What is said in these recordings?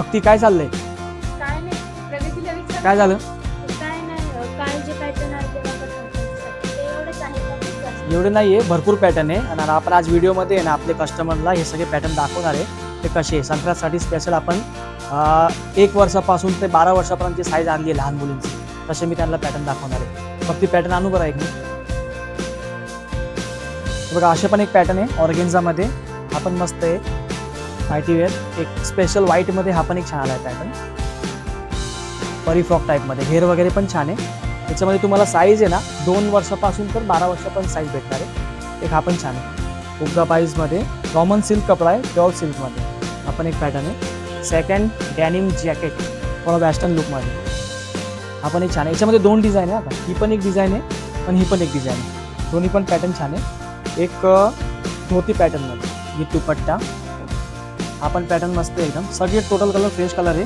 भक्ती काय चाललंय? काय नाही, प्रगतीला विचार. काय झालं? काय नाही, काल जे पॅटर्न आहे ते वापरत होते. ते एवढेच आहे का खूप जास्त? एवढे नाहीये, भरपूर पॅटर्न आहे आणि आपण आज व्हिडिओमध्ये ना आपले कस्टमरला हे सगळे पॅटर्न दाखवणार आहे. ते कसे संक्रांतसाठी स्पेशल आपण 1 वर्षापासून ते 12 वर्षापर्यंतची साईज आणली आहे लहान मुलींची, तसे मी त्यांना पॅटर्न दाखवणार आहे. फक्त पॅटर्न आणू बरं एक मी. बघा असे पण एक पॅटर्न आहे ऑर्गेन्झामध्ये, हा पण मस्त आहे पार्टी वेअर. एक स्पेशल व्हाईटमध्ये हा पण एक छान आला आहे पॅटर्न, परी फ्रॉक टाईपमध्ये. घेर वगैरे पण छान आहे. त्याच्यामध्ये तुम्हाला साईज आहे ना 2 वर्षापासून तर 12 वर्षापर्यंत साईज भेटणार आहे. एक हा पण छान आहे उग्गा पाईजमध्ये, कॉमन सिल्क कपडा आहे, प्युअर सिल्कमध्ये. हा पण एक पॅटर्न आहे. सेकंड डॅनिम जॅकेट थोडा वेस्टर्न लुकमध्ये, हा पण एक छान आहे. याच्यामध्ये 2 डिझाईन आहे. आता ही पण एक डिझाईन आहे आणि ही पण एक डिझाईन आहे. दोन्ही पण पॅटर्न छान आहे. एक धोती पॅटर्नमध्ये ही दुपट्टा, हा पण पॅटर्न मस्त आहे एकदम. सगळे टोटल कलर फ्रेश कलर आहे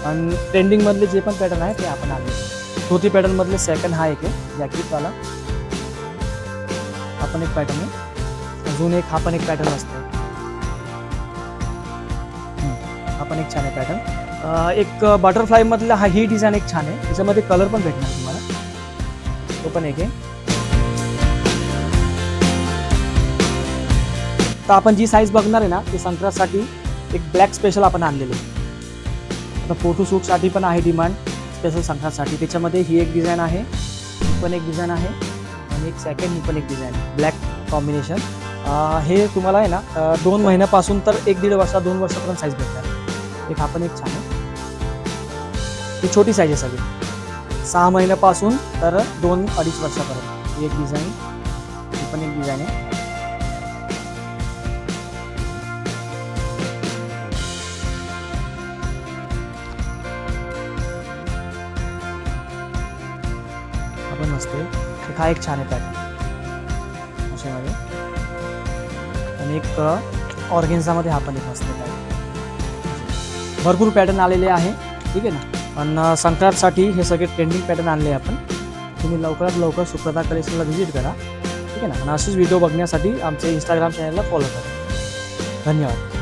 आणि ट्रेंडिंगमधले जे पण पॅटर्न आहे ते आपण आणले. धोती पॅटर्नमधले सेकंड हा एक आहे जॅकेटवाला, हा पण एक पॅटर्न आहे. अजून एक हा पण एक पॅटर्न असतो, हा पण एक छान आहे पॅटर्न. एक बटरफ्लायमधला हा ही डिझाईन एक छान आहे. त्याच्यामध्ये कलर पण भेटणार तुम्हाला, तो पण एक आहे. तर आपण जी साईज बघणार आहे ना ते संक्रांतसाठी एक ब्लॅक स्पेशल आपण आणलेले. आता फोटोशूटसाठी पण आहे डिमांड स्पेशल संक्रांतसाठी. त्याच्यामध्ये ही एक डिझाईन आहे, ही पण एक डिझाईन आहे आणि एक सेकंड ही पण एक डिझाईन आहे, ब्लॅक कॉम्बिनेशन. हे तुम्हाला आहे ना 2 महिन्यापासून तर 1-1.5 वर्ष 2 वर्षापर्यंत साईज भेटणार. एक हा पण एक छान आहे, ही छोटी साईज आहे सगळी, 6 महिन्यापासून तर 2-2.5 वर्षापर्यंत. ही एक डिझाईन, ही पण एक डिझाईन आहे. आपण मस्त आहे. हा एक छान आहे पॅटर्न अशामध्ये. आणि एक ऑर्गेन्झामध्ये हा पण एक मस्त पॅटर्न. भरपूर पॅटर्न आलेले आहे, ठीक आहे ना. आणि संक्रांतसाठी हे सगळे ट्रेंडिंग पॅटर्न आणले आपण. तुम्ही लवकरात लवकर सुप्रता कलेक्शनला व्हिजिट करा, ठीक आहे ना. आणि असेच व्हिडिओ बघण्यासाठी आमच्या इंस्टाग्राम चॅनलला फॉलो करा. धन्यवाद.